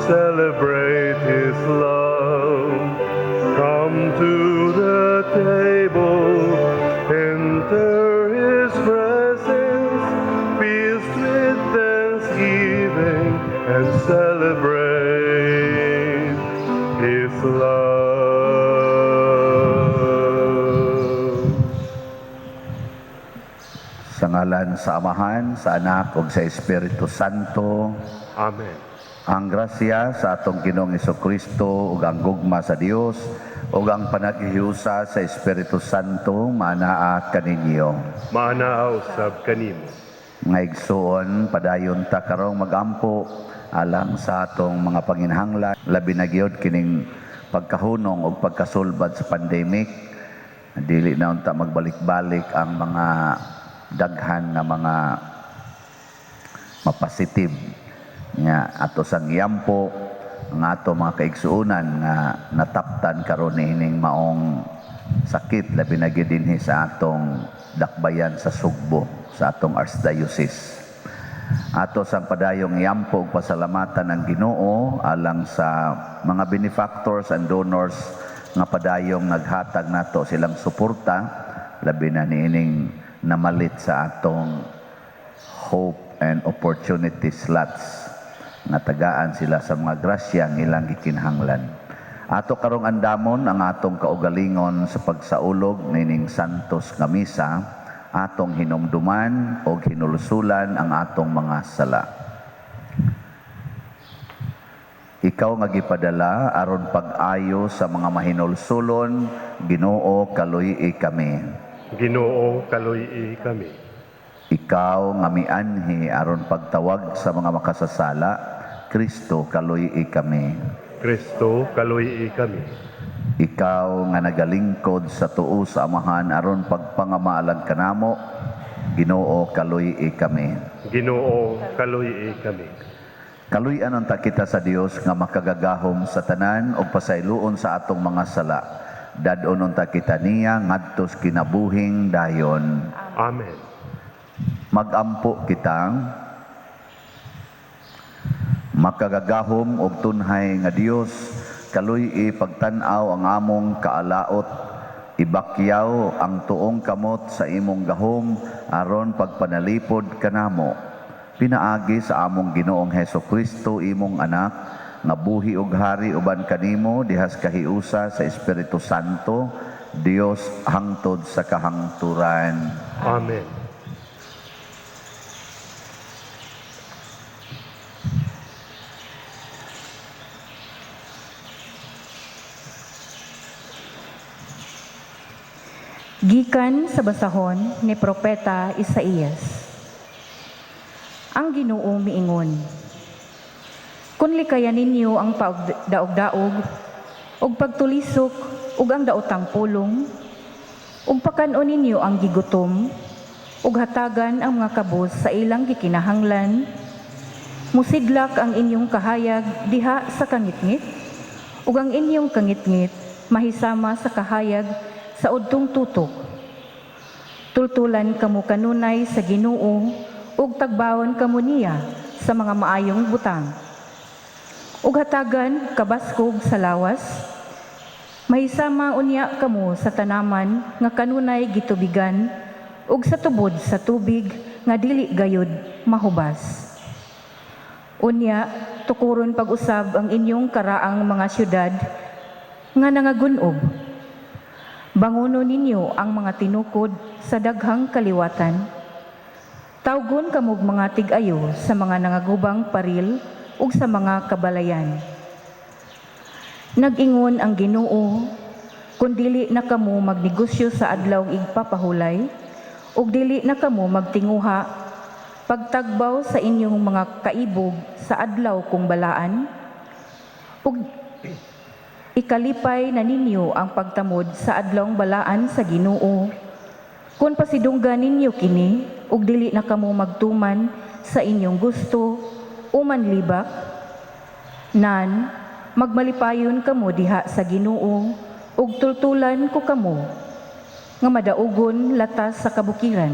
celebrate His love. Come to the table, enter His presence, feast with thanksgiving, and celebrate His love. Sa ngalan sa Amahan, sa Anak, ug sa Espiritu Santo. Amen. Ang grasya sa atong Ginoong Hesukristo ug ang gugma sa Dios ug ang panaghiusa sa Espiritu Santo manaa kaninyo. Maanaaw sab kanimo. Nga igsuon, padayon ta karong magampo alang sa atong mga panginhanglan, labi na gyud kining pagkahunong ug pagkasulbad sa pandemic. Dili na unta magbalik-balik ang mga daghan nga mga mapositive nga ato sang yampo nga ato mga kaigsuonan nga nataptan karon ining maong sakit, labi na gyud dinhi sa atong dakbayan sa Sugbo, sa atong Archdiocese. Ato sang padayong yampo ug pasalamatan ang Ginoo alang sa mga benefactors and donors nga padayong naghatag nato silang suporta, labi na niining namalit sa atong Hope and Opportunity slots nga tagaan sila sa mga grasya ng ilang gikinhanglan. Ato karong andamon ang atong kaugalingon sa pagsaulog nining Santos nga misa, atong hinumduman o hinulusulan ang atong mga sala. Ikaw nga gipadala aron pag-ayo sa mga mahinulsulon, Ginoo kaluy-i kami. Ginoo kaluy-i kami. Ikaw nga mianhi aron pagtawag sa mga makasasala, Kristo kaluy-i kami. Kristo kaluy-i kami. Ikaw nga nagalingkod sa tuo sa Amahan aron pagpangamalan kanamo, Ginoo kaluy-i kami. Ginoo kaluy-i kami. Kaluy-an unta kita sa Dios nga makagagahom sa tanan ug pasayloon sa atong mga sala. Dadon unta kita niya ngadtos kinabuhing dayon. Amen. Magampo kita, makagagahom og tunhay nga Dios, kaluy-i pagtan-aw ang among kaalaot, ibakyaw ang tuong kamot sa imong gahom aron pagpanalipod kanamo. Pinaagi sa among Ginoong Hesukristo imong anak nga buhi ug hari uban kanimo dihas kahiusa sa Espiritu Santo, Dios hangtod sa kahangturan. Amen. Gikan sa basahon ni Propeta Isaías. Ang Ginoo miingon, kung likayan ninyo ang pagdaog-daog, ug pagtulisok, ug ang daotang pulong, ug pakanon ninyo ang gigutom, ug hatagan ang mga kabos sa ilang gikinahanglan, musidlak ang inyong kahayag diha sa kangitngit, ug ang inyong kangitngit mahisama sa kahayag sa udtong tutok. Tultulan kamo kanunay sa Ginoo, ug tagbawon kamo niya sa mga maayong butang. Ug hatagan kabaskog sa lawas, mahisama unya kamo sa tanaman nga kanunay gitubigan, ug sa tubod sa tubig nga dili gayud mahubas. Unya, tukuron pag-usab ang inyong karaang mga syudad nga nangagunob. Banguno ninyo ang mga tinukod sa daghang kaliwatan. Tawgon kamog mga tig-ayo sa mga nangagubang paril ug sa mga kabalayan. Nag-ingon ang Ginoo, kung dili na kamo magnegosyo sa adlaw igpapahulay, ug dili na kamo magtinguha, pagtagbaw sa inyong mga kaibog sa adlaw kung balaan, ug ikalipay na ninyo ang pagtamod sa adlawng balaan sa Ginoo. Kung pasidunggan ninyo kini, ug dili na kamo magtuman sa inyong gusto, umanlibak, nan, magmalipayon kamo diha sa Ginoo, ug tultulan ko kamo, nga madaugon latas sa kabukiran.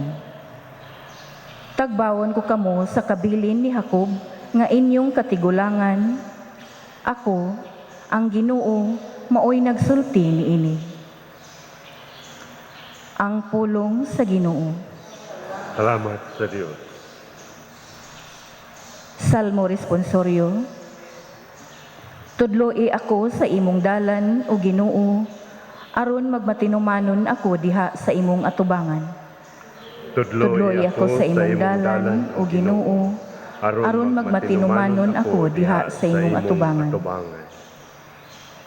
Tagbawon ko kamo sa kabilin ni Jacob, nga inyong katigulangan, Ako, ang Ginoo, maoy nagsulti niini. Ang pulong sa Ginoo. Salamat sa Diyos. Salmo responsoryo. Tudloi ako sa imong dalan o Ginoo, aron magmatinumanon ako diha sa imong atubangan. Tudloi ako sa imong dalan o Ginoo, aron magmatinumanon ako diha sa imong atubangan.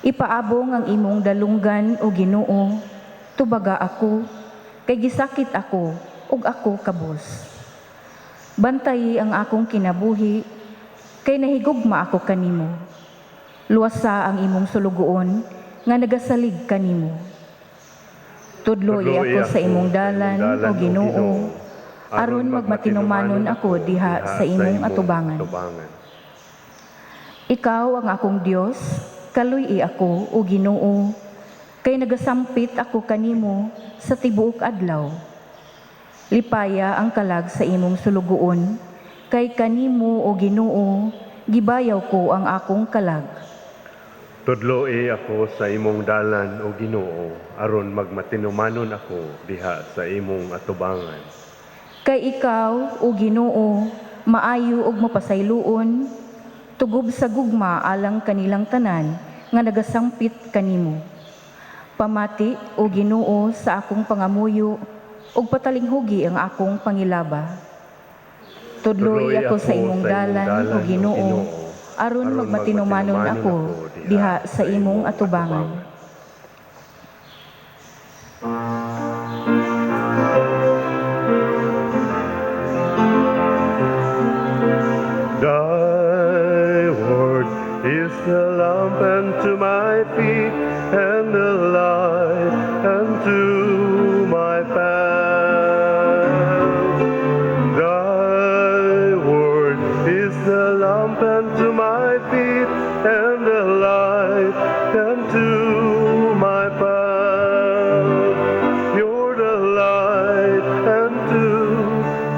Ipaabong ang imong dalunggan o Ginoo, tubaga ako, kay gisakit ako ug ako kabos. Bantayi ang akong kinabuhi, kay nahigugma ako kanimo. Luwasa ang imong sulugoon, nga nagasalig kanimo. Tudloy ako sa imong dalan o Ginoo, aron magmatinumanon ako diha sa imong atubangan. Ikaw ang akong Dios, kaluy ako o Ginoo, kay nagasampit ako kanimo sa tibuok adlaw. Lipaya ang kalag sa imong sulugoon, kay kanimo o Ginoo, gibayaw ko ang akong kalag. Tudloi ako sa imong dalan o Ginoo, aron magmatinumanon ako diha sa imong atubangan. Kay ikaw o Ginoo, maayo ug mapasayloon, tugob sa gugma alang kanilang tanan nga nagasampit kanimo. Pamati o Ginoo sa akong pangamuyo ug patalinghugi ang akong pangilaba. Tudloy ako sa imong dalan o Ginoo, aron magmatinumanon ako diha sa imong atubangan. Thy word is a lamp unto my feet and a light unto my path. Thy word is a lamp unto my feet and a light unto my path. You're the light unto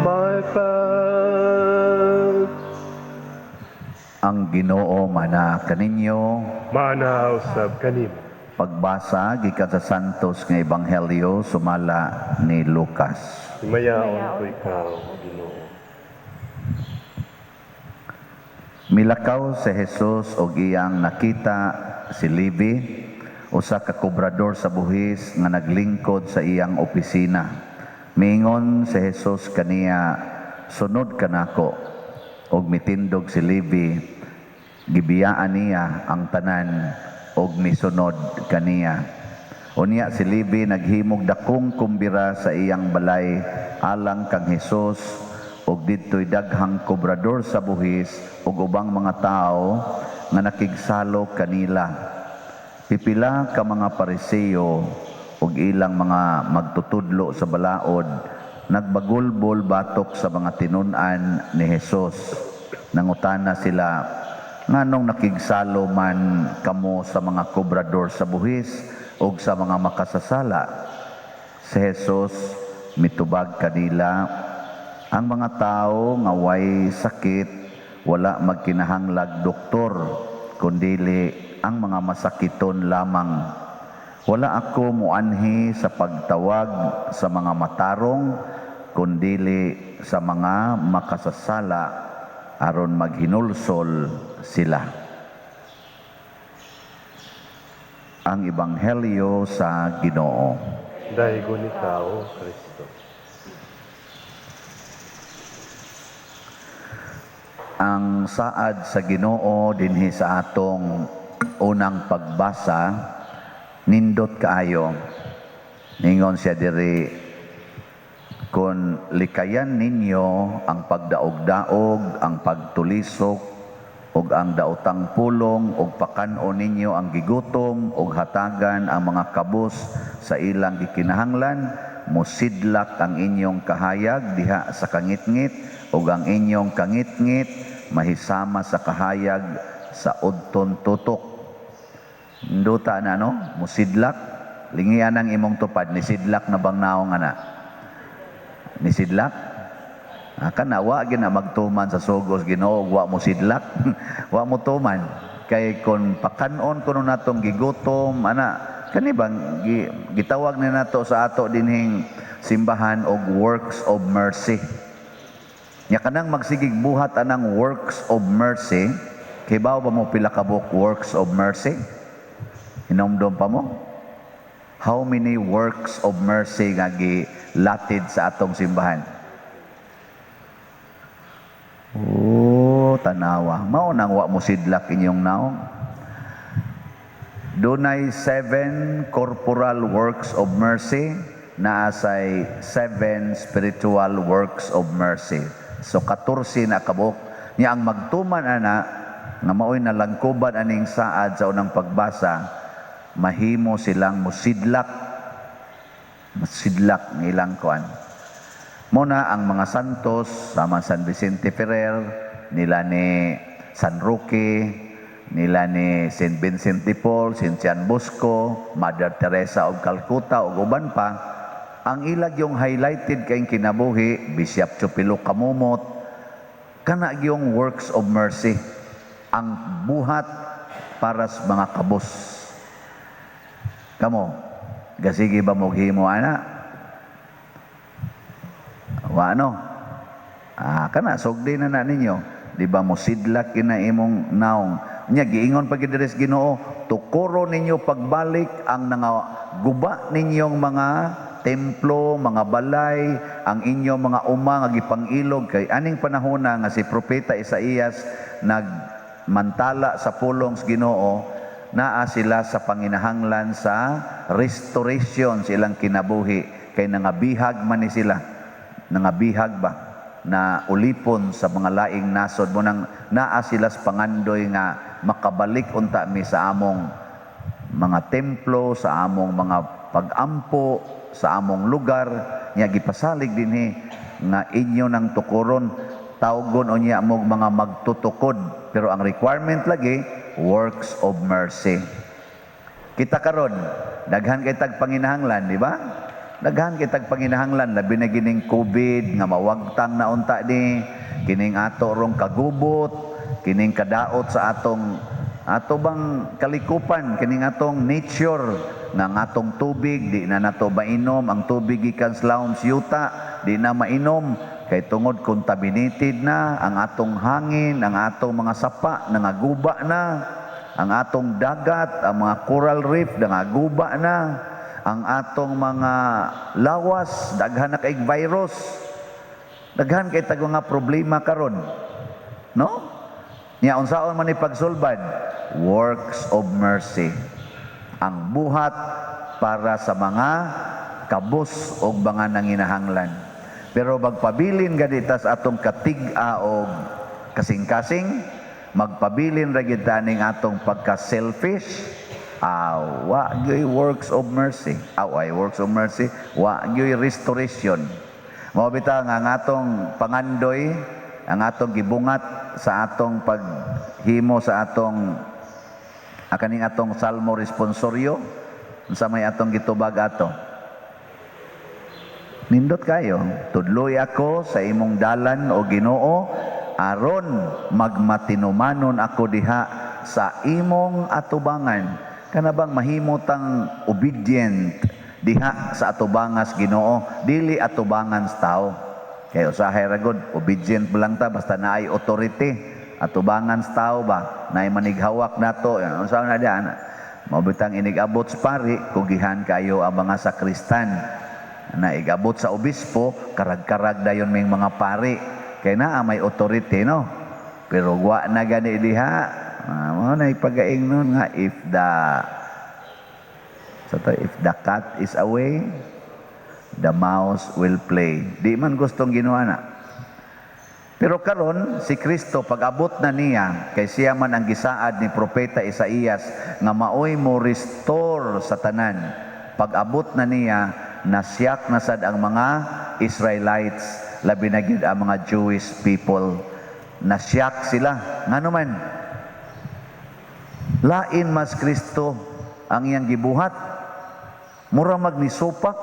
my path. Ang Ginoo mana kaninyo. Mana usab kanimo. Pagbasa gikan sa Santos nga Ebanghelyo sumala ni Lucas. Himayaon ko ikaw, Ginoo. Milakaw si Jesus og iyang nakita si Levi, usa ka kobrador sa buhis nga naglingkod sa iyang opisina. Miingon si Jesus kaniya, "Sunod ka nako." Og mitindog si Levi, gibiyaan niya ang tanan og misunod kaniya. Unya si Levi naghimog dakong kumbira sa iyang balay alang kang Jesus og didto'y daghang kobrador sa buhis ug ubang mga tao nga nakigsalo kanila. Pipila ka mga Pariseo ug ilang mga magtutudlo sa balaod nagbagulbol batok sa mga tinun-an ni Jesus. Nangutana sila, nganong nakigsalo man kamo sa mga kobrador sa buhis ug sa mga makasasala? Si Jesus mitubag kanila, ang mga tao nga way sakit wala magkinahanglag doktor, kundili ang mga masakiton lamang. Wala ako muanhi sa pagtawag sa mga matarong, kundili sa mga makasasala aron maghinulsol sila. Ang Ebanghelyo sa Ginoo. Daigon ikaw, Kristo. Ang saad sa Ginoo dinhi sa atong unang pagbasa, nindot kaayo. Ningon siya diri, kung likayan ninyo ang pagdaog-daog, ang pagtulisok, ug ang daotang pulong, ug pakan-o ninyo ang gigutom, ug hatagan ang mga kabus sa ilang gikinahanglan, musidlak ang inyong kahayag diha sa kangitngit, ug ang inyong kangitngit mahisama sa kahayag sa udton tutok. Nduta na no, musidlak, lingian ang imong tupad, nisidlak na bang naong ana? Nisidlak? Kana wa gina magtuman sa sugos Ginoo, wa mo sidlak, wa mo tuman. kay kon pakanon kuno natong gigutom ana kani bang gitawag na nato sa ato dinhing simbahan og works of mercy. Nya kanang magsigig buhat anang works of mercy, kay bawo ba mo pila ka book works of mercy? Hinomdom pa mo? How many works of mercy nga gilatid sa atong simbahan? Oh, tanawa. Mao nang wa mo sidlak inyong naong. Dunay 7 corporal works of mercy, naasay 7 spiritual works of mercy. So 14 na kabuk. Nya ang magtuman ana nga maoy nalangkuban aning saad sa unang pagbasa, mahimo silang musidlak ng ilang kuan. Muna ang mga santos sama San Vicente Ferrer, nila ni San Roque, nila ni Saint Vincent de Paul, Saint John Bosco, Mother Teresa of Calcutta ug uban pa. Ang ilag yung highlighted kayong kinabuhi, Bishop Chupilo Kamumot, kana yung works of mercy, ang buhat para sa mga kabos. Kamo, gasigi ba mo himo ana? Wano? Kana, sugdi na ninyo. Di ba mo sidlak kina imong naong. Nya, giingon pag idiris Ginoo, tukuro ninyo pagbalik ang guba ninyong mga templo, mga balay, ang inyong mga uma nga gipangilog kay aning panahona nga si Propeta Isaías nagmantala sa pulong sa Ginoo, naa sila sa panginahanglan sa restoration silang kinabuhi kay nangabihag man ni sila. Nangabihag ba na ulipon sa mga laing nasod mo nang naa sila sa pangandoy nga makabalik unta mi sa among mga templo, sa among mga pagampo, sa among lugar, nya gipasalig dinhi nga inyo nang tukuron, tawgon unya mo mga magtutukod, pero ang requirement lagi works of mercy. Kita karon daghan kay tag panginahanglan, di ba? Daghan kay tag panginahanglan, labi na gining COVID nga mawagtang na unta ni kining ato rong kagubot, kining kadaot sa ato bang kalikupan, kining atong nature nga atong tubig di na nato mainom, ang tubig gikan sa lawom siyuta di na mainom kay tungod contaminated na ang atong hangin, ang atong mga sapa nangaguba na, ang atong dagat, ang mga coral reef nangaguba na, ang atong mga lawas daghan na kay virus, daghan kay tag mga problema karon, no? Nya unsaon man ni pagsulbad? Works of mercy. Ang buhat para sa mga kabus o mga nanginahanglan. Pero magpabilin ganita sa atong katig-a o kasing-kasing, magpabilin ra gid taning atong pagka-selfish, wa gyoy works of mercy. Ay works of mercy, wa gyoy restoration. Mao bitaw nga ang atong pangandoy, ang atong gibungat sa atong paghimo sa atong kaning atong salmo responsorio, unsa may atong gitubag ato. Nindot kayo, tudloy ako sa imong dalan o Ginoo, aron magmatinumanon ako diha sa imong atubangan. Kana bang mahimutang obedient diha sa atubangas Ginoo, dili atubangan sa tao. Kaya usahay ragod, obedient lang ta basta naay authority. Atubangan sa tao ba, naay manighawak nato, unsa na diyan. Mabutang inigabot sa pari, kugihan kayo ang mga sakristan. Na igabot sa obispo, karag-karag dayon may mga pari. Kaya na may authority, no? Pero wa na gani diha. Mo na ipagaing nun nga if the cat is away, the mouse will play. Di man gustong ginawa na. Pero karon si Kristo pag-abot na niya, kay siya man ang gisaad ni Propeta Isaías nga maoy mo restore sa tanan. Pag-abot na niya, nasyak na sad ang mga Israelites, labi na gyud ang mga Jewish people. Nasyak sila. Ngano man? Lain mas Kristo ang iyang gibuhat. Mura magnisupak.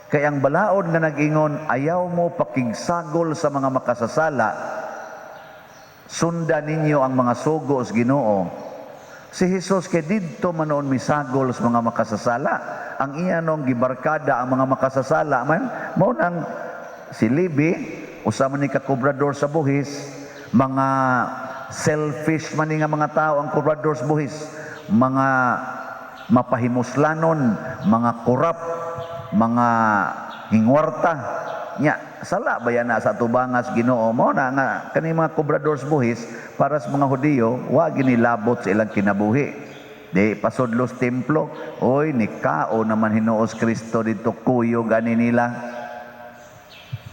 Kay ang balaod nga nag-ingon, ayaw mo pakigsagol sa mga makasasala, sundan ninyo ang mga sugo sa Ginoo, Si Jesus kay didto manoon misagol sa mga makasasala. Ang iyanong gibarkada ang mga makasasala man mao nang si Levi usama ni kakobrador sa buhis, mga selfish man ni nga mga tao ang kobrador sa buhis, mga mapahimuslanon, mga korap, mga hingwarta nya sala ba yan na sa tubangas Ginoo mo na nga kani mga kobrador sa buhis para sa mga Hudiyo wa ginilabot sa ilang kinabuhi di pasudlos templo oy nikao naman Hinuos Kristo dito kuyo gani nila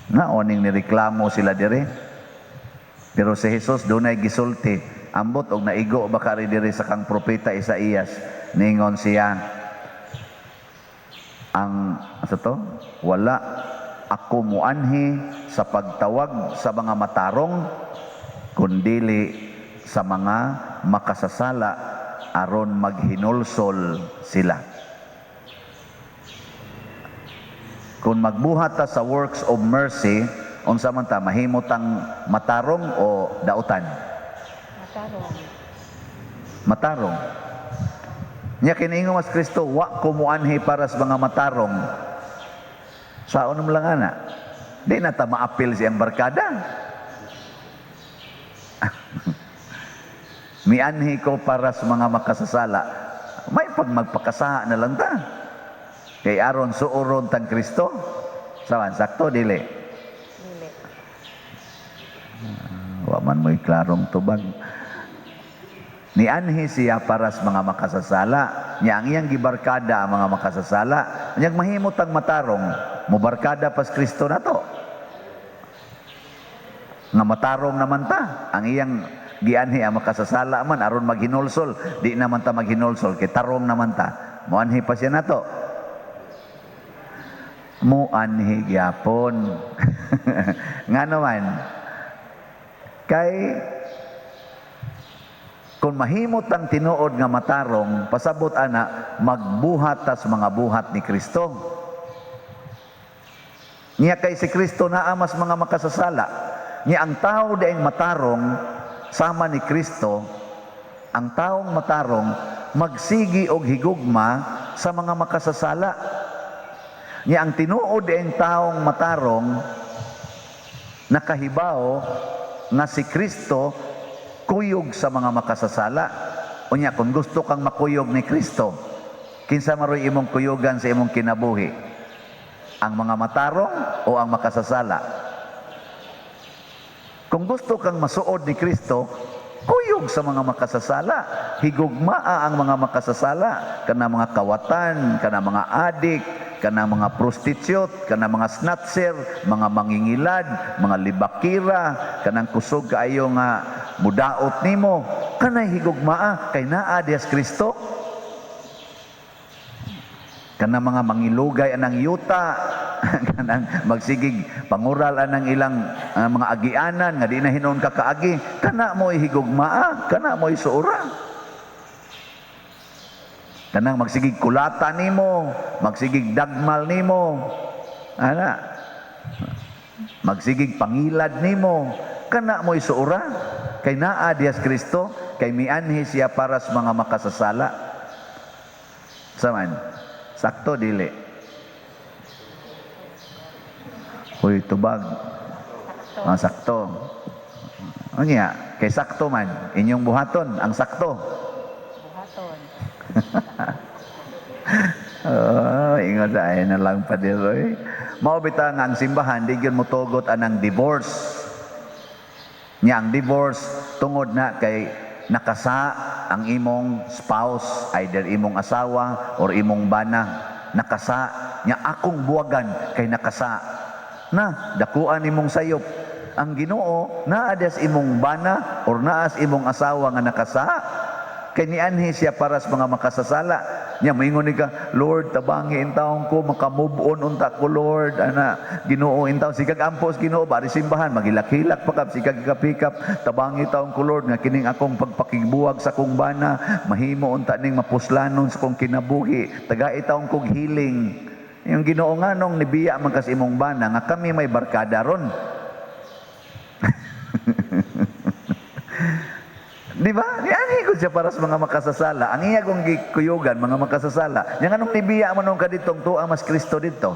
na oning nireklamo sila dire pero si Jesus dunay gisulti ambot og naigo ba kari dire sa kang propeta Isaías ningon siya ang sa to wala ako muanhi sa pagtawag sa mga matarong kundili sa mga makasasala aron maghinulsol sila. Kung magbuhat ta sa works of mercy, unsa man ta mahimot ang matarong o dautan? Matarong. Nya kiniingon mas Kristo, wa ko muanhi para sa mga matarong. Saon mo lang ana. Di na ta maapil siyang barkada. Mianhi ko para sa mga makasasala. May pag magpakasa na lang ta. Kay aron suuron tang Kristo. Sawan sakto dili. Dili. Wa man mo'y klarong tubag. Nianhi siya para sa mga makasasala. Nya ang iyang gibarkada ang mga makasasala. Nyag mahimot ang matarong, mubarkada pas Kristo na to. Nga matarong naman ta. Ang iyang gianhi ang makasasala man aron maghinulsol. Di naman ta maghinulsol kay tarong naman ta. Muanhi pa siya na to. Muanhi gyapon. Nga naman kay kung mahimot ang tinuod nga matarong, pasabot ana, magbuhat tas mga buhat ni Kristo. Niya kay si Kristo naa mas mga makasasala. Niya ang tao daing matarong, sama ni Kristo, ang taong matarong, magsigi og higugma sa mga makasasala. Niya ang tinuod daing taong matarong, nakahibaw nga si Kristo, kuyog sa mga makasasala. Unya kung gusto kang makuyog ni Kristo, kinsa maroy imong kuyogan sa imong kinabuhi? Ang mga matarong o ang makasasala? Kung gusto kang masuod ni Kristo, kuyog sa mga makasasala. Higugmaa ang mga makasasala, kana mga kawatan, kana mga adik, kana mga prostitute, kana mga snatcher, mga mangingilad, mga libakira, kanang kusog kaayo nga mudaot nimo, kanay higugmaa kay naa Dias Kristo. Kana mga mangilugay anang yuta, kanang magsigig pangural anang ilang mga agianan nga di na hinon ka kaagi, kana mo higugmaa, kana mo isuura. Kanang magsigig kulata nimo, magsigig dagmal nimo, ana, magsigig pangilad nimo, kana mo isuura. Kay naa Dias Kristo, kay mianhi siya para sa mga makasasala. Saman, sakto dili. Uy, tubag. Sakto. Ano niya? Kay sakto man, inyong buhaton, ang sakto. Buhaton. Ingon sa ay na lang pa diroy. Mao bitaw nga ang simbahan di gyud motugot anang divorce. Nya ang divorce tungod na kay nakasa ang imong spouse, either imong asawa or imong bana, nakasa nya akong buwagan kay nakasa. Na dakuan imong sayop. Ang Ginoo naa des imong bana or naas imong asawa nga nakasa. Kay nianhi siya para sa mga makasasala. Nya moingon ni ka, Lord, tabangi intawon ko, makamove on unta ko, Lord. Ana, Ginoo intawon sigag ampos Ginoo bari simbahan, magilak-hilak pa kap sigag kapikap, tabangi taon ko, Lord, nga kining akong pagpakigbuwag sa kong bana, mahimo unta ning mapuslanon sa kong kinabuhi. Taga itawon kog healing. Yung Ginoo nga nung nibiya man kas imong bana nga kami may barkada ron. Di ba? Niani ko siya para sa mga makasasala. Ang iya kong gikuyugan, mga makasasala. Yang anong nibiya man ka ditong tuang mas Kristo dito.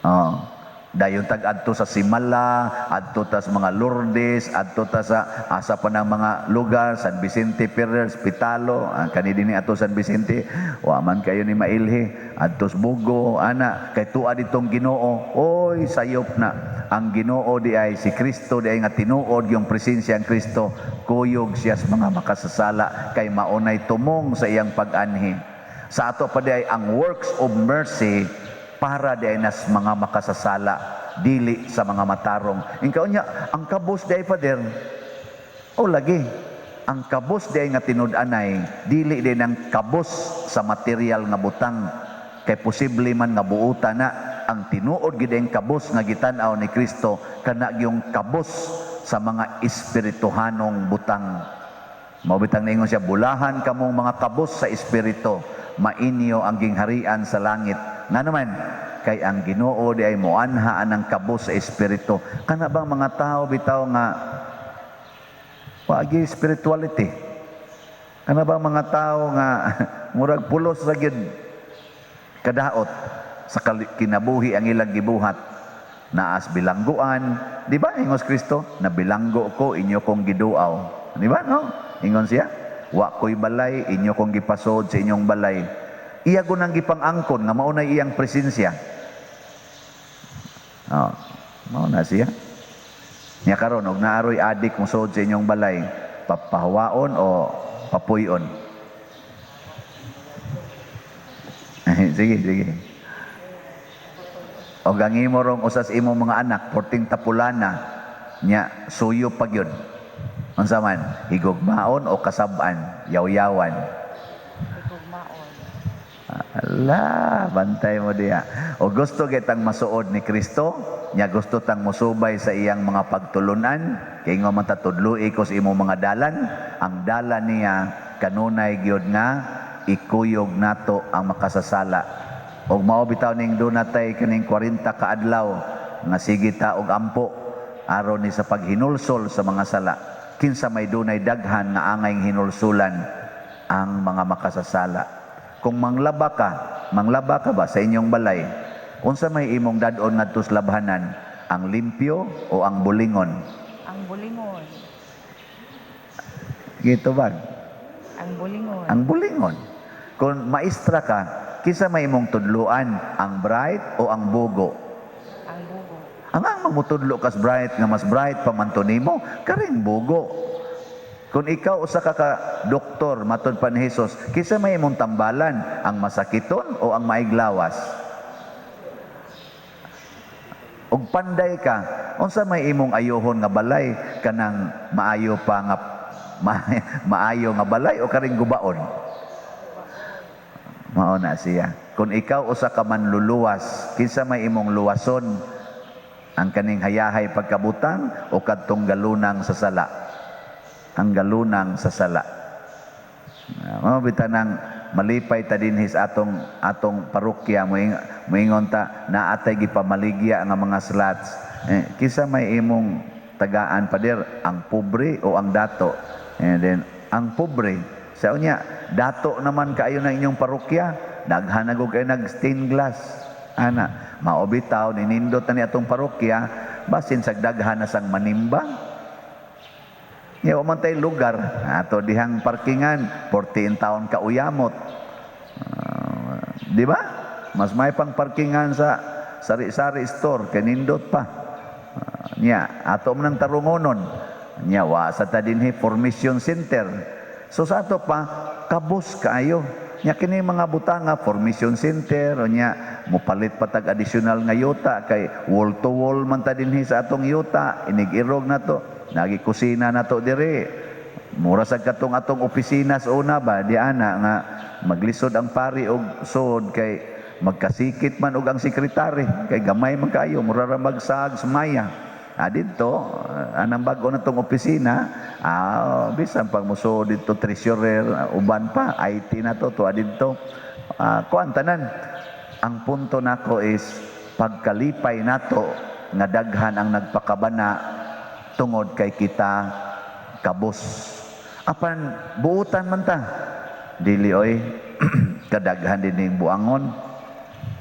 Oh. Dayon tag adto sa Simala, adto ta sa mga Lourdes, adto ta sa asa pa ng mga lugar, San Vicente Ferrer, Pitalo, kani dinhi ato San Vicente, wa man kayo ni mailhi, adto sa Bugo, ana kay tuwa ditong Ginoo. Oy, sayop na. Ang Ginoo di ay si Kristo di ay nga tinuod yung presensya ng Kristo, kuyog siya sa mga makasasala kay maunay tumong sa iyang pag-anhi. Sa ato pa di ay ang works of mercy para di ay nas mga makasasala, dili sa mga matarong. Ingkaw niya, ang kabus di ay pader, o lagi, ang kabus di ay nga tinud-anay, dili di ng kabus sa material nga butang, kay posible man nga buuta na, ang tinuod gid ang kabus nga gitan-aw ni Kristo, kana yung kabus sa mga espirituhanong butang. Maubitang ningon siya, bulahan kamong mga kabus sa espiritu, mainyo ang gingharian sa langit. Nga naman, kay ang Ginoo di ay moanhaan ng kabus sa espiritu. Kana bang mga tao bitaw nga wagi spirituality? Kana bang mga tao nga murag pulos ra gyud kadaot sa kinabuhi ang ilang gibuhat? Naas bilangguan, di ba? Ingos Kristo, na bilanggo ko, inyo kong giduaw. Di ba, no? Ingon siya, wa ko'y balay, inyo kong gipasod sa inyong balay. Iya ko nang gipang-angkon nga maunay iyang presensya. Oh, mauna siya. Nya karon og naaroy adik mo sod sa inyong balay, papahawaon o papuyon? Sige. O gangi mo rong usas imong mga anak, porting tapulana, nya suyo pag yun. Unsa man, higugmaon o kasab-an, yaw-yawan? Ala, bantay mo diya. O gusto kitang masuod ni Kristo, nya gusto tang musubay sa iyang mga pagtulunan, kay nga man tatudloi ko sa imong mga dalan, ang dalan niya kanunay gyud nga ikuyog nato ang makasasala. Og mao bitaw ning dunatay kaning 40 ka adlaw nga sige ta og ampo aron ni sa paghinulsol sa mga sala. Kinsa may dunay daghan nga angay hinulsulan ang mga makasasala. Kung manglaba ka ba sa inyong balay? Unsa may imong dadon ngadto sa labhanan? Ang limpyo o ang bulingon? Ang bulingon. Gito ba? Ang bulingon. Ang bulingon. Kung maestra ka, kinsa may imong tudluan? Ang bright o ang bugo? Ang bugo. Ang mamutudlo kas bright nga mas bright pa man to nimo, karing bugo. Kung ikaw usa ka doktor matud pa ni Hesus, kinsa may imong tambalan? Ang masakiton o ang maiglawas? Og panday ka, unsa may imong ayohon nga balay? Kanang maayo pa nga maayo nga balay o karing gubaon? Mao na siya. Kung ikaw usa ka manluluwas, kinsa may imong luwason? Ang kaning hayahay pagkabutang o kadtong galunang sa sala? Ang galunang sa sala. Mao bitanang malipay ta dinhi sa atong parokya, moingon ta naatay gipamaligya nga mga slots. Kinsa may imong tagaan pader? Ang pobre o ang dato? And then ang pobre sa unya, dato naman kaayo na inyong parokya, daghan na kayo nag-stained glass. Ana, maobitaw, ninindot na ni atong parokya, basin sa daghan na sang manimba. Yaw man tayo lugar, ato dihang parkingan, 14 taon ka uyamot. Di ba? Mas may pang parkingan sa sari-sari store, kanindot pa. Nya, ato man ng tarungonon. Nya, wa sa ta dinhi formation center. So sa ato pa, kabus kaayo. Nya kini mga butanga, formation center, o nya, mupalit patag additional nga yuta, kay wall to wall man ta dinhi sa atong yuta, inigirog na to, nagikusina na to dire. Mura sa katong atong opisina sa una ba, di ana nga, maglisod ang pari og sod, kay magkasikit man og ang sekretary, kay gamay man kayo, mura ra magsag sumaya. Dito, anang bago na itong opisina, bisan pag muso dito, treasurer, uban pa, IT na to dito. Kuan tanan. Ang punto nako is, pagkalipay nato, nga daghan ang nagpakabana, tungod kay kita, kabus. Apan buutan man ta. Dili oy kadaghan dining buangon.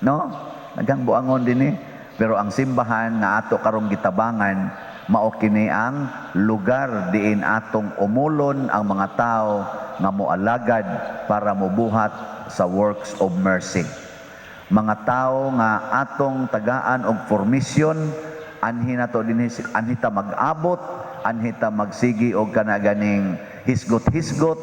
No? Daghang buangon dinhi. Pero ang simbahan nga ato karong gitabangan mao kini ang lugar diin atong umulon ang mga tao nga moalagad para mobuhat sa works of mercy. Mga tao nga atong tagaan og formisyon, anhi nato dinhi, anhi ta mag-abot, anhi ta magsigi og kanaganing hisgot-hisgot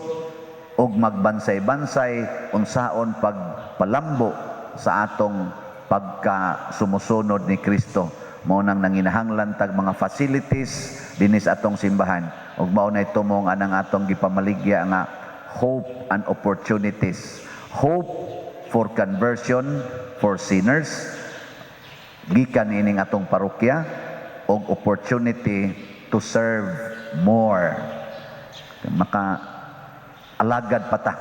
og magbansay-bansay unsaon pagpalambo sa atong pagka sumusunod ni Kristo. Mao nang nanginahanglan tag mga facilities dinis atong simbahan ug mao nay tumong anang atong gipamaligya nga hope and opportunities. Hope for conversion for sinners gikan ining atong parokya og opportunity to serve more. Maka alagad pata.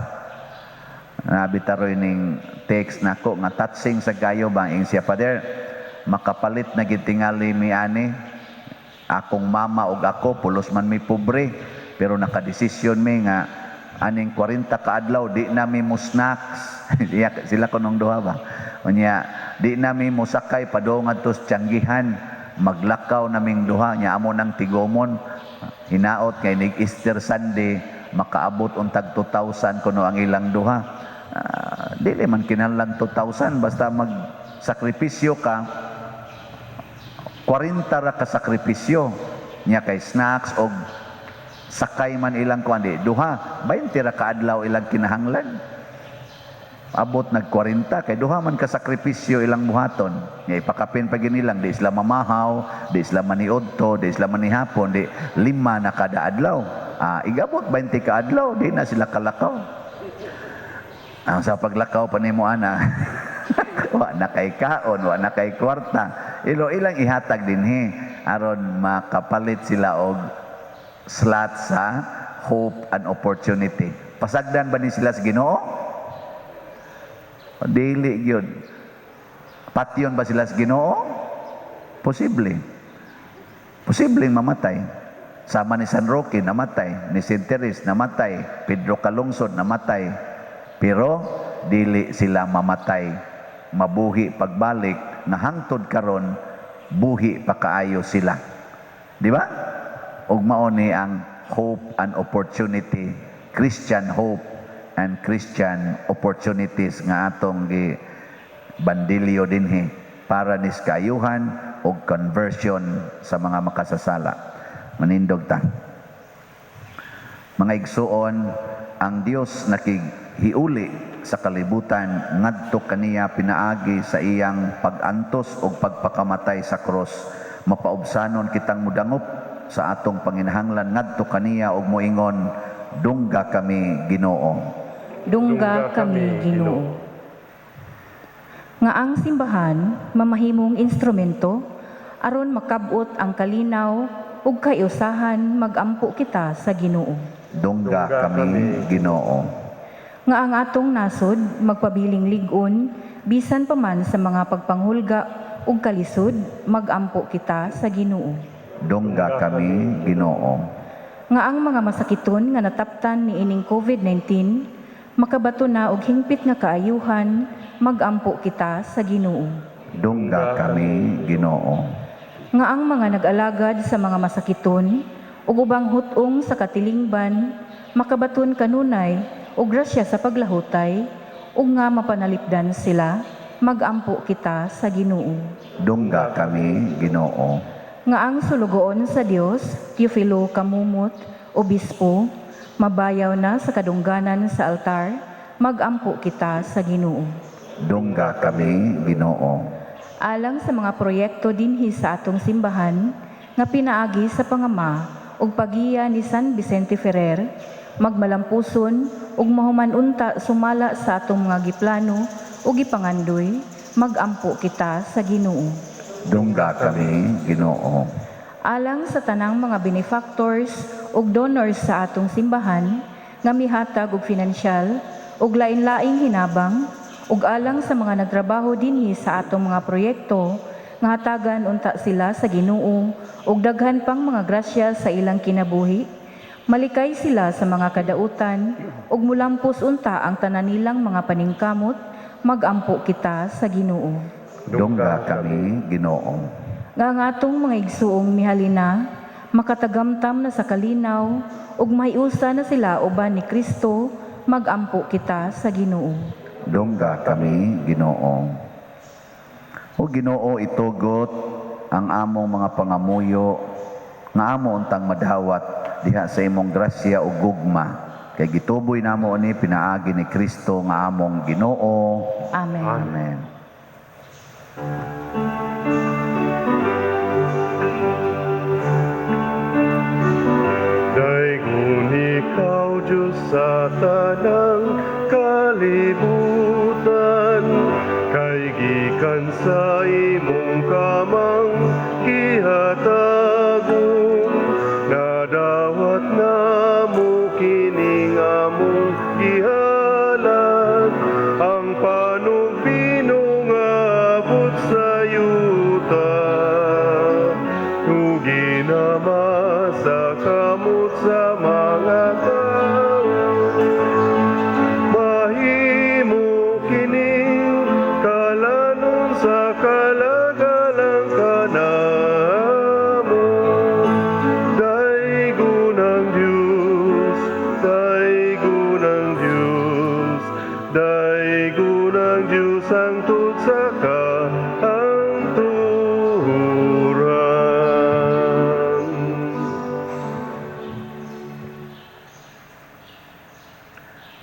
Nabitaroy ning text nako nga touching sa gayo bang siya Father makapalit na gitingali mi ani akong mama ug ako pulos man mi pobre pero nakadesisyon mi nga aning 40 ka adlaw di na mi mo snacks sila kunong duha ba unya di na mi mo sakay padung adto sa Tianggihan maglakaw naming duha nya amo nang tigomon hinaot kay nig Easter Sunday makaabot untag 2,000 kuno ang ilang duha. Dili man kinahanglan 2,000 basta magsakripisyo ka 40 ra ka sakripisyo nya kay snacks og sakay man ilang kuandi duha 20 ra ka adlaw ilang kinahanglan abot nag 40 kay duha man ka sakripisyo ilang buhaton nya ipakapin pa ginilang di sila mamahaw di sila maniudto di sila manihapon di 5 na kada adlaw igabot 20 ka adlaw di na sila kalakaw. Ang sa paglakaw pa nimo ana wa na kay kaon wa na kay kwarta ilo ilang ihatag dinhi aron makapalit sila og slot sa hope and opportunity. Pasagdan ba ni sila sa Ginoo? Dili gyud. Patyon ba sila sa Ginoo? Posible. Posibleng mamatay. Sama ni San Roque namatay, ni Saint Teres namatay, Pedro Calungsod namatay. Pero dili sila mamatay. Mabuhi pagbalik na hangtod karon buhi pa kaayo sila. Di ba? Ug mao ni ang hope and opportunity, Christian hope and Christian opportunities nga atong gi bandilyo dinhi para nis kaayuhan og conversion sa mga makasasala. Manindog ta. Mga igsuon, ang Dios nakihiuli sa kalibutan ngadto kaniya pinaagi sa iyang pag-antos og pagpakamatay sa cross. Mapaubsanon kitang mudangop sa atong panginahanglan ngadto kaniya og moingon, dungga kami Ginoo. Dungga kami Ginoo. Nga ang simbahan mamahimong instrumento aron makabot ang kalinaw ug kayusahan magampo kita sa Ginoo. Dungga kami Ginoo. Nga ang atong nasod magpabiling lig-on bisan pa man sa mga pagpanghulga ug kalisod magampo kita sa Ginoo. Dungga kami Ginoo. Nga ang mga masakiton nga nataptan ni ining COVID-19 makabato na og hingpit nga kaayuhan magampo kita sa Ginoo. Dungga kami Ginoo. Nga ang mga nag-alagad sa mga masakiton ug ubang hutong sa katilingban makabaton kanunay og grasya sa paglahutay ug nga mapanalipdan sila magampo kita sa Ginoo. Dungga kami Ginoo. Nga ang sulugoon sa Dios Teofilo Kamumot, obispo, mabayaw na sa kadungganan sa altar magampo kita sa Ginoo. Dungga kami Ginoo. Alang sa mga proyekto dinhi sa atong simbahan nga pinaagi sa pangama ug pagiya ni San Vicente Ferrer, magmalampuson ug mahumanunta sumala sa atong mga giplano ug gipangandoy, magampo kita sa Ginoo. Dungga kami Ginoo. Alang sa tanang mga benefactors ug donors sa atong simbahan nga mihatag og pinansyal ug lain-laing hinabang ug alang sa mga nagtrabaho dinhi sa atong mga proyekto nga hatagan unta sila sa Ginoo ug daghan pang mga grasya sa ilang kinabuhi, Malikay sila sa mga kadautan, ug mulampos unta ang tanan nilang mga paningkamot, magampo kita sa Ginoo. Dungga kami, Ginoo. Nga ang atong mga igsuong mihalina, makatagamtam na sa kalinaw, ug mahiusa na sila uban ni Kristo, magampo kita sa Ginoo. Dungga kami, Ginoo. O Ginoo, itugot ang among mga pangamuyo, nga amo untang madawat diha sa imong grasya ug gugma. Kay gituboy namo ni pinaagi ni Kristo nga among Ginoo. Amen. Amen. Daigon ikaw, Diyos sa tanang kalibutan, kay gikan sa imong kamang gihatagong, nadawat na mo kining among gihalan, ang panugbino nga abot sa yuta, tugi naman sa kamot sa mga tao, mahimo kining kalanon sa kalagalang kanamo. Daigon ang Diyos, daigon ang Diyos, daigon ang Diyos ang tutsa ka ang turan.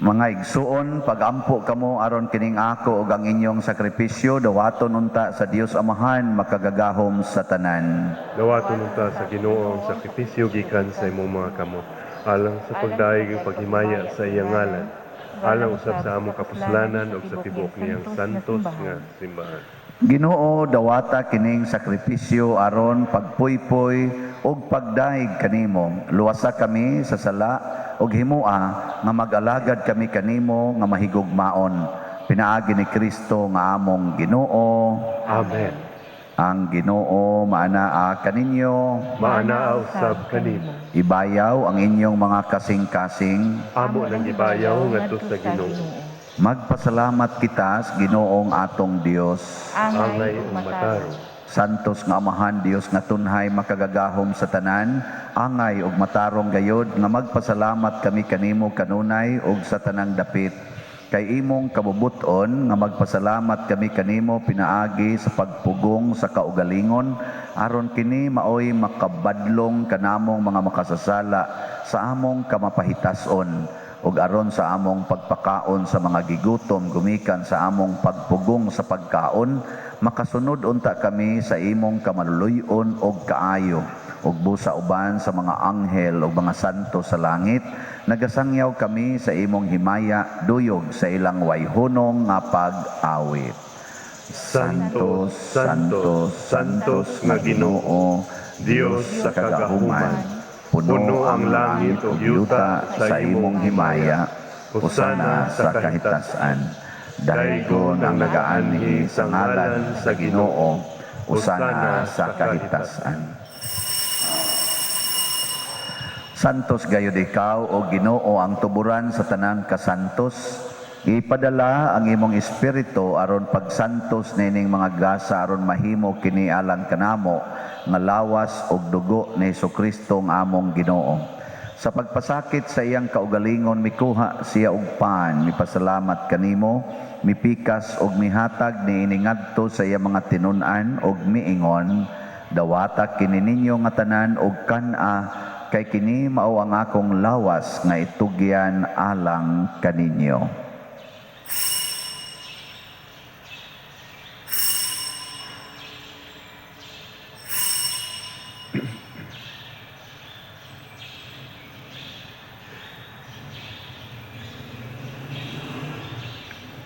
Mga igsuon, pagampo kamo aron kining ako ug ang inyong sakripisyo dawaton unta sa Dios Amahan makagagahom sa tanan. Dawaton unta sa Ginoo ang sakripisyo gikan sa imong mga kamot, alang sa pagdaig ug paghimaya sa iyang ngalan, alang usab sa among kapuslanan ug sa tibuok niyang santos nga simbahan. Ginoo, dawata kining sakripisyo aron pagpuypoy ug pagdaig kanimo. Luwasa kami sa sala ug himua nga mag-alagad kami kanimo nga mahigugmaon. Pinaagi ni Kristo nga among Ginoo. Amen. Ang Ginoo maanaa kaninyo. Maanaa usab kanimo. Ibayaw ang inyong mga kasing-kasing. Amo nang ibayaw ngadto sa Ginoo. Magpasalamat kita sa Ginoong atong Dios. Angay ug mataro. Santos nga Amahan Dios nga tunhay makagagahom sa tanan, angay ug matarong gayod nga magpasalamat kami kanimo kanunay ug sa tanang dapit. Kay imong kabubuton nga magpasalamat kami kanimo pinaagi sa pagpugong sa kaugalingon aron kini maoy makabadlong kanamong mga makasasala sa among kamapahitason ug aron sa among pagpakaon sa mga gigutom gumikan sa among pagpugong sa pagkaon, makasunod unta kami sa imong kamaluluy-on ug kaayo ug busa uban sa mga anghel ug mga santo sa langit. Nagasangyaw kami sa imong himaya duyog sa ilang wayhunong nga pag-awit. Santos, Santos, Santos nga Ginoo, Dios sa kagahuman. Puno ang langit ug yuta sa imong himaya, husana sa kahitasan. Daigon ang nagaanhi sa ngalan sa Ginoo, husana sa kahitasan. Santos gayud ikaw o Ginoo ang tuburan sa tanang kasantos. Ipadala ang imong espiritu aron pagsantos nining mga gasa aron mahimo kini alang kanamo nga lawas ug dugo ni Hesukristo ang among Ginoo. Sa pagpasakit sa iyang kaugalingon mikuha siya og pan, mipasalamat kanimo, mipikas og mihatag niini ngadto sa iyang mga tinun-an og miingon, dawata kini ninyo nga tanan og kan-a kay kini mao ang akong lawas nga itugyan alang kaninyo.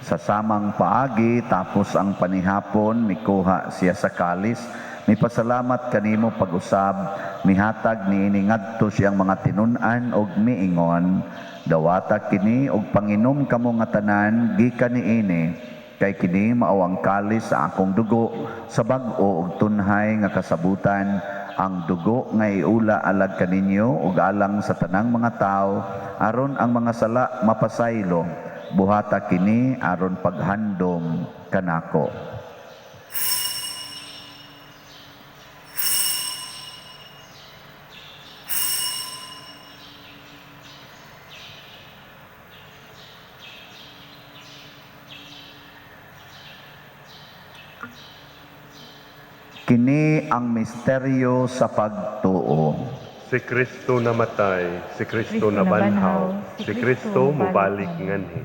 Sa samang paagi tapos ang panihapon mikuha siya sa kalis, mipasalamat kanimo pag-usab, mihatag niini ngadto siyang mga tinun-an og miingon, dawata kini og panginom kamo nga tanan gikan niini, kay kini mao ang kalis sa akong dugo sa bag-o og tunhay nga kasabutan ang dugo nga iula alag kaninyo ug alang sa tanang mga tao aron ang mga sala mapasaylo. Buhata kini aron paghandom kanako. Kini ang misteryo sa pagtuo. Si Kristo namatay, si Kristo nabanhaw, si Kristo mubalik nganhi.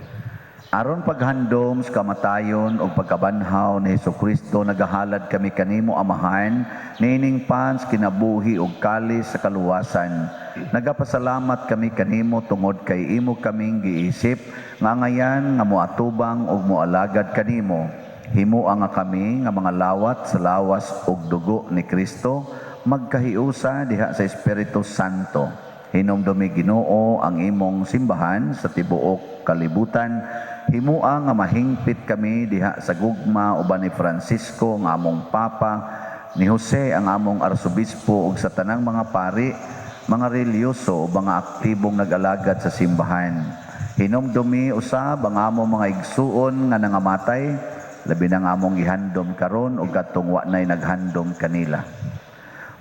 Aron paghandom sa kamatayon o pagkabanhaw ni Hesukristo, nagahalad kami kanimo amahan, nining pans kinabuhi ug kalis sa kaluwasan. Nagapasalamat kami kanimo tungod kay imo kaming giisip, nga ngayan nga moatubang ug moalagad kanimo. Himo nga kami nga mga lawat sa lawas ug dugo ni Kristo, magkahiusa diha sa Espiritu Santo. Hinumdumi Ginoo ang imong simbahan sa tibuok kalibutan. Himua nga mahingpit kami diha sa gugma uban ni Francisco nga among Papa, ni Jose ang among Arsobispo ug sa tanang mga pari, mga relyoso o mga aktibong nag-alagad sa simbahan. Hinumdumi usab ang among mga igsuon nga nangamatay, labi na nga among ihandom karon ug katong wa nay naghandom kanila.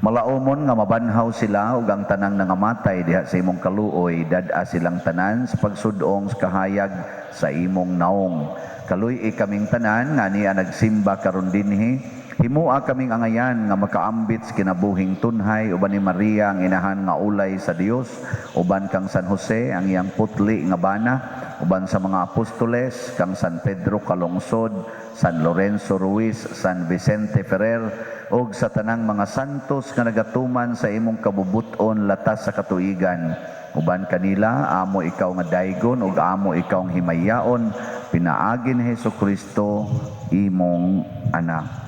Malaumon nga mabanhaw sila ug ang tanang nangamatay diha sa imong kaluoy, dad-a silang tanan sa pagsudong sa kahayag sa imong naong. Kaluy kaming tanan nga niya nagsimba karon dinhi. Himua kaming angayan nga makaambit sa kinabuhing tunhay uban ni Maria ang inahan nga ulay sa Dios, uban kang San Jose ang iyang putli nga bana, uban sa mga apostoles kang San Pedro Calungsod, San Lorenzo Ruiz, San Vicente Ferrer, ug sa tanang mga santos nga nagatuman sa imong kabubuton latas sa katuigan. Uban kanila, amo ikaw nga daygon ug amo ikaw ang himayaon, pinaagi ni Hesukristo, imong anak.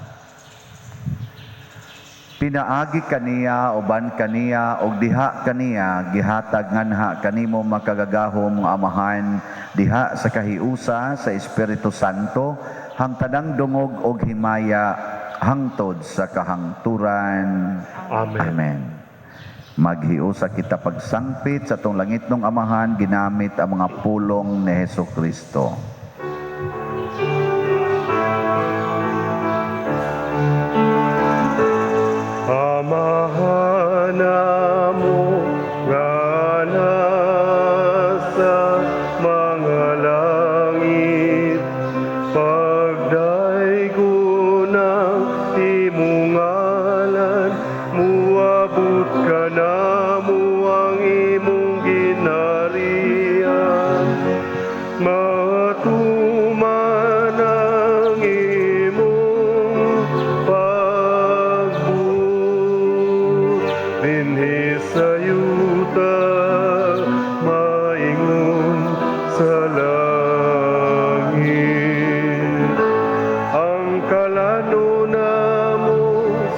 Pinaagi kaniya, uban kaniya, ug diha kaniya, gihatag nganha kanimo makagagahom nga amahan, diha sa kahiusa sa Espiritu Santo, hangtadang dungog og himaya, hangtod sa kahangturan. Amen. Amen. Maghiusa kita pagsangpit sa tong langitnong amahan, ginamit ang mga pulong ni Hesukristo. Amahan namo nga nasa mga langit, pagdaygo ng imong ngalan, muabot ka namo ang imong ginharian. Matuman ang imong pagbuot, dinhi sa yuta, maingon sa langit. Ang kalano namo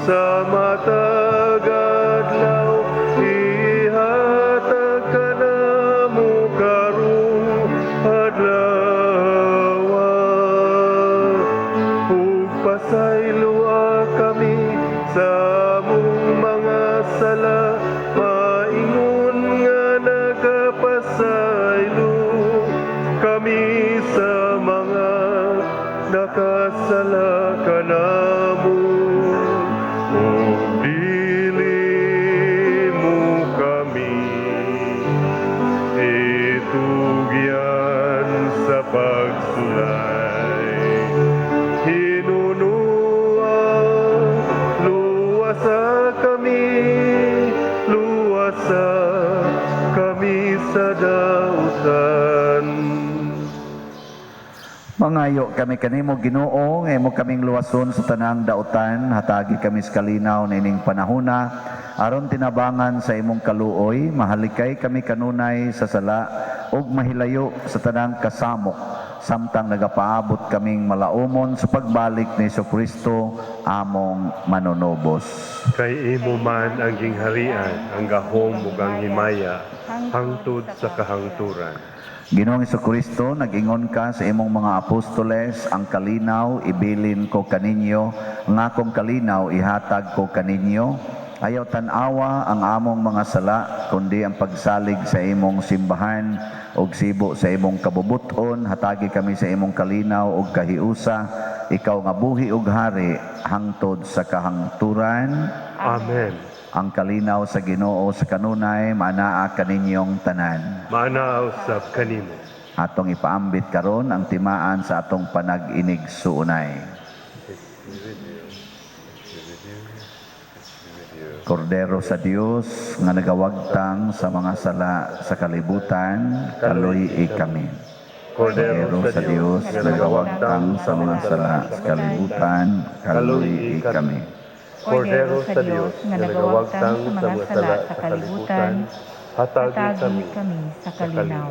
sa matag adlaw, ihatag ka namo karong adlaw. Ug pasayloa kami sa among mga sala, maingon nga nagapasaylo kami sa mga nakasala kanamo. Ug dili mo kami itugyan sa pagsulay. Hinunua, luwasa kami sa dautan. Mangayo kami kanimo Ginoo, nga imo kaming luwason sa tanang dautan, hatagi kami sa kalinaw nining panahona, aron tinabangan sa imong kaluoy, mahalikay kami kanunay sa sala, ug mahilayo sa tanang kasamok, samtang nagapaabot kaming malaumon sa pagbalik ni Hesukristo, among manunobos. Kay imo man ang gingharian, ang gahom ug ang himaya, hangtod sa kahangturan. Ginoong Hesukristo, nag-ingon ka sa imong mga apostoles, ang kalinaw ibilin ko kaninyo, nga akong kalinaw ihatag ko kaninyo. Ayaw tanawa ang among mga sala, kundi ang pagsalig sa imong simbahan og sibo sa imong kabubuton. Hatagi kami sa imong kalinaw ug kahiusa, ikaw nga buhi ug hari hangtod sa kahangturan. Amen. Ang kalinaw sa Ginoo sa kanunay maanaa kaninyong tanan. Maana usab kanimo. Atong ipaambit karon ang timaan sa atong panag-inig suunay. Kordero sa Dios nga nagawagtang sa mga sala sa kalibutan, kaluy kami. Kordero sa Dios nga nagawagtang sa mga sala sa kalibutan, kaluy kami. Kordero sa Dios nga nagawagtang sa mga sala sa kalibutan, hatagi kami sa kalinaw.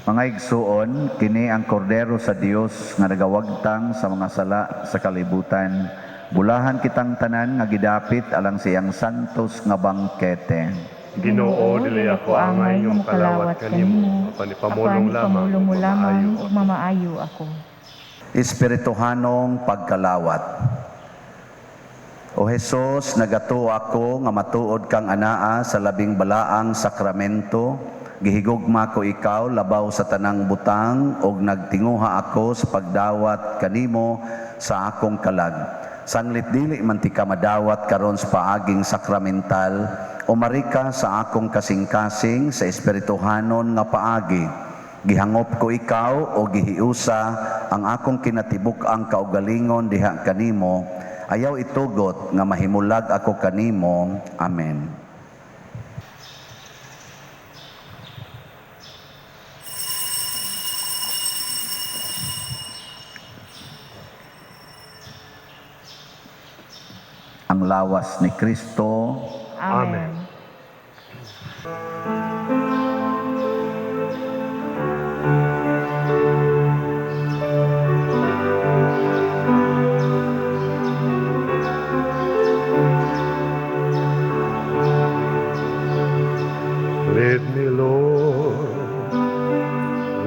Mga igsuon, kini ang kordero sa Dios nga nagawagtang sa mga sala sa kalibutan. Bulahan kitang tanan nga gidapit alang siyang santos nga bangkete. Ginoo, dili ako angay nga makalawat kanimo, apan ipamulong mo lamang maayo. ug mamaayo ako. Espirituhanong pagkalawat. O Jesus, nagato ako nga matuod kang anaa sa labing balaang sakramento. Gihigugma ko ikaw labaw sa tanang butang og nagtinguha ako sa pagdawat kanimo sa akong kalag. Sanglit dili man ti ka madawat karon sa paaging sakramental, umarika sa akong kasing-kasing sa espirituhanon nga paagi. Gihangop ko ikaw o gihiusa ang akong kinatibuk-ang kaugalingon diha kanimo. Ayaw itugot nga mahimulag ako kanimo. Amen. Ang lawas ni Kristo. Amen. Lead me, Lord,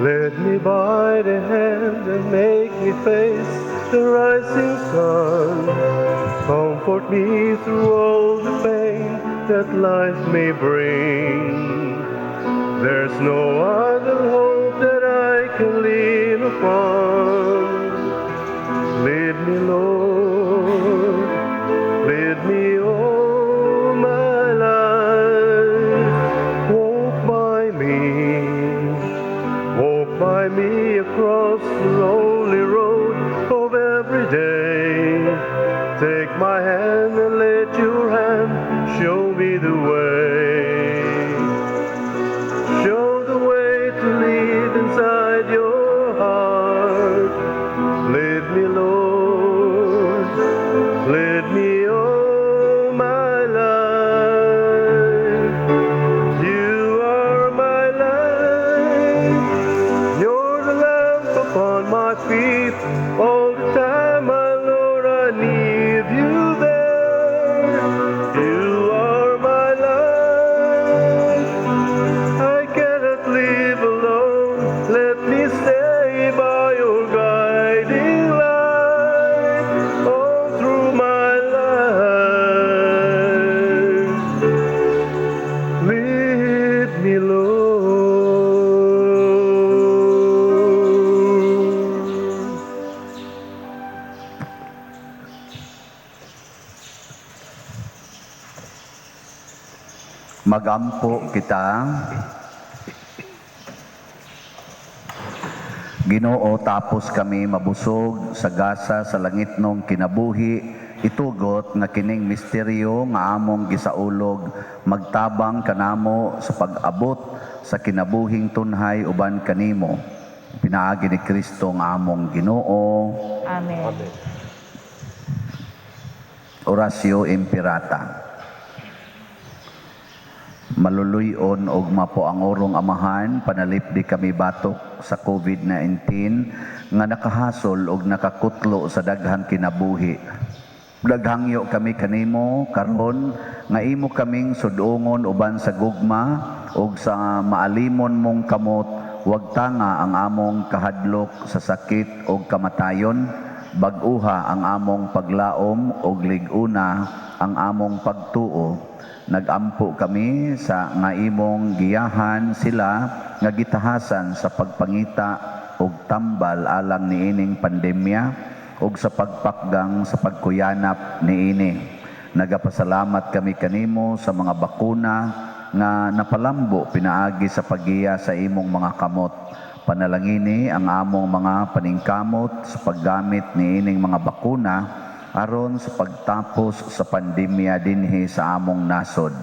lead me by the hand and make me face the rising sun. Comfort me through all the pain that life may bring. There's no other hope that I can lean upon. Lead me, Lord, lead me all my life. Walk by me across the lonely road of every day. Take my hand and let your hand show me the way. Show the way to live inside your heart. Lead me, Lord, lead me all my life. You are my life. You're the lamp upon my feet. All the time, my Lord, I need you there. You are my life. I cannot live alone. Let me stay by your guiding light all through my life. Lead me, Lord. Magampo kita. Ginoo, tapos kami mabusog sa gasa sa langit nung kinabuhi, itugot nga kining misteryo nga among gisaulog, magtabang kanamo sa pag-abot sa kinabuhing tunhay uban kanimo. Pinaagi ni Kristo nga among Ginoo. Amen. Orasyo Imperata. Maluluyon og mapuangorong amahan, panalip di kami batok sa COVID-19 nga nakahasol og nakakutlo sa daghang kinabuhi. Daghangyo kami kanimo karon nga imo kaming sudungon uban sa gugma og sa maalimon mong kamot, wag tanga ang among kahadlok sa sakit og kamatayon. bag-uha ang among paglaom ug lig-una ang among pagtuo. Nagampo kami sa nga imong giyahan sila nga gitahasan sa pagpangita ug tambal alang niining pandemya ug sa pagpakgang sa pagkuyanap niini. Nagapasalamat kami kanimo sa mga bakuna nga napalambo pinaagi sa paggiya sa imong mga kamot. Panalangini ang among mga paningkamot sa paggamit niining mga bakuna aron sa pagtapos sa pandemya dinhi sa among nasod.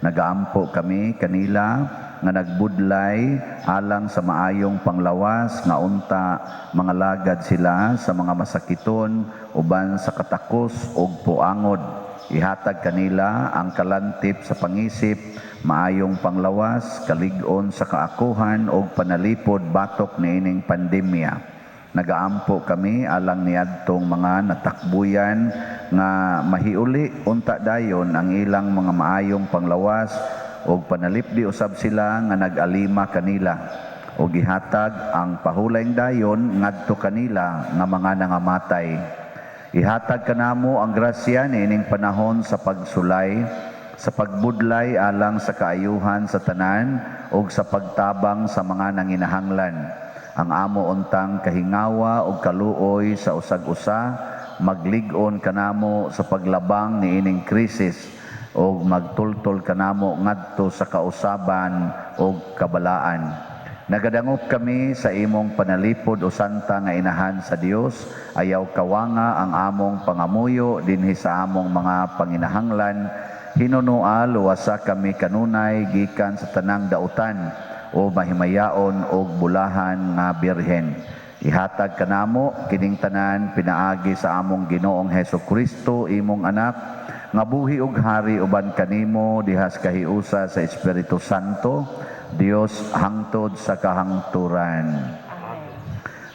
Nagaampo kami kanila nga nagbudlay alang sa maayong panglawas nga unta mga lagad sila sa mga masakiton uban sa katakos ug puangod. Ihatag kanila ang kalantip sa pangisip, maayong panglawas, kalig-on sa kaakuhan ug panalipod batok niining pandemya. Nagaampo kami alang niadtong mga natakbuyan nga mahiuli unta dayon ang ilang mga maayong panglawas ug panalipdi usab sila nga nag-alima kanila. Ug gihatag ang pahulayng dayon ngadto kanila nga mga nangamatay. Ihatag kanamo ang grasya niining panahon sa pagsulay, sa pagbudlay alang sa kaayuhan sa tanan ug sa pagtabang sa mga nanginahanglan. Ang amo untang kahingawa ug kaluoy sa usag-usa maglig-on kanamo sa paglabang niining krisis ug magtultol kanamo ngadto sa kausaban ug kabalaan. Nagadangop kami sa imong panalipod o santa nga inahan sa Dios, ayaw kawanga ang among pangamuyo dinhi sa among mga panginahanglan. Hinunua luwasa kami kanunay gikan sa tanang dautan o mahimayaon og bulahan nga birhen. Ihatag kanamo kining tanan pinaagi sa among Ginoong Hesukristo imong anak nga buhi ug hari uban kanimo dihas kahiusa sa Espiritu Santo, Dios hangtod sa kahangturan.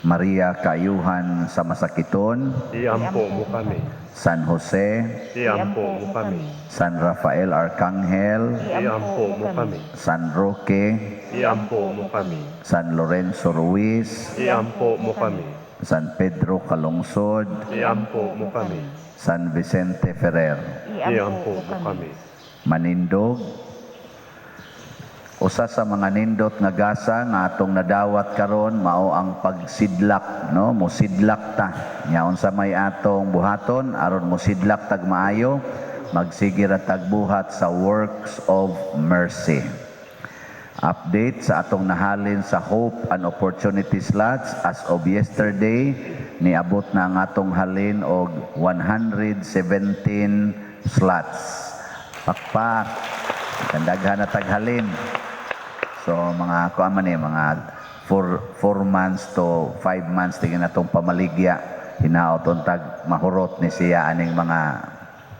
Maria kaayuhan sa masakiton, Iampo mo kami. San Jose, Iampo mo kami. San Rafael Arcangel, Iampo mo kami. San Roque, Iampo mo kami. San Lorenzo Ruiz, Iampo mo kami. San Pedro Calungsod, Iampo mo kami. San Vicente Ferrer. Iampo mo kami. Manindog, usa sa mga nindot nga gasa nga atong nadawat karon mao ang pagsidlak, no? Mosidlak ta. Nya unsa may atong buhaton aron mosidlak tag maayo, magsige ra tag buhat sa works of mercy. Update sa atong nahalin sa Hope and Opportunity Slots as of yesterday, niabot na ang atong halin og 117 slots. Pakpak, kandaghan na taghalin. So mga kuaman mga 4 months to 5 months tingin natong pamaligya hinaot untag mahurot ni siya aning mga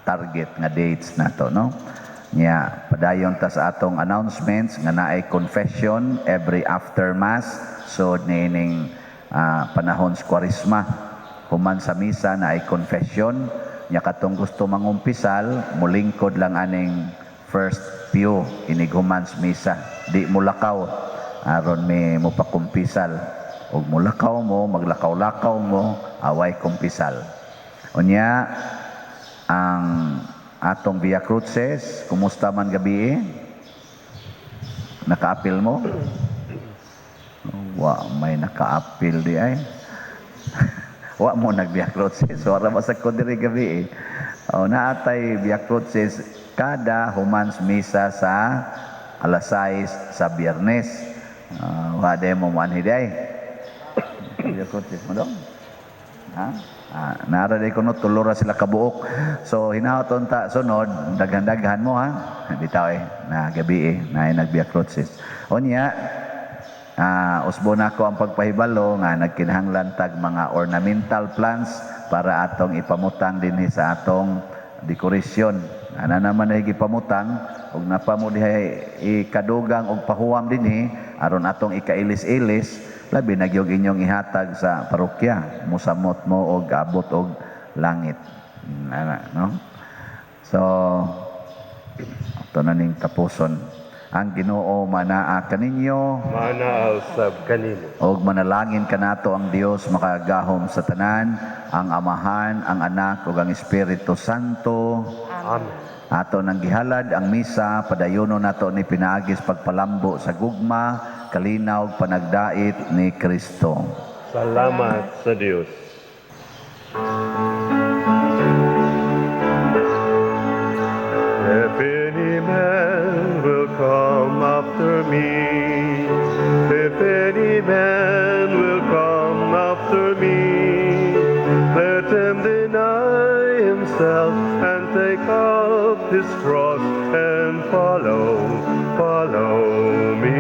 target nga dates nato, no? Nya padayon ta sa atong announcements nga naay confession every after mass, so nining panahon sa Kwaresma human sa misa naay confession. Nya katong gusto mangumpisal mulingkod lang aning first pew inig human sa misa, di mulakaw aron may mopakumpisal ug mulakaw mo maglakaw-lakaw mo away kumpisal. Unya ang atong Via Cruces, kumusta man gabi? Naka-apil mo? Wa may naka-apil di ay. Wa mo nag-Via Cruces, wala masag ko diri gabi. Naatay Via Cruces kada humans misa sa alas 6 sa Biyernes. Wa de mo manhiday. Via Cruces mo dong? Ha? Nara day kuno tulura sila kabuok. So hinahoton ta sunod daghan-daghan mo ha. Bitaw na gabi na nag-Via Cruces. Onya usbo na ko ang pagpahibalo nga nagkinahanglan tag mga ornamental plants para atong ipamutang dinhi sa atong dekorasyon. Ana naman ay gipamutang ug napamo dihay ikadugang og pahuwam dinhi aron atong ikailis-ilis. Labi na gyud inyong ihatag sa parokya, musamot mo og abot og langit. No? So, ito na ning tapuson. Ang Ginoo manaa kaninyo Manaal sab kanimo. og manalangin kanato ang Dios makagahom sa tanan, ang Amahan, ang Anak ug ang Espiritu Santo. Amen. Ato nang gihalad ang misa, padayonon nato ni pinaagis pagpalambo sa gugma, kalinaw ug panagdait ni Kristo. Salamat sa Dios. If any man will come after me, if any man will come after me, let him deny himself and take up his cross and follow me.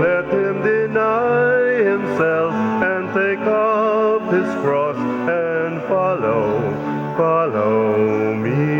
Let him deny himself and take up his cross and follow me.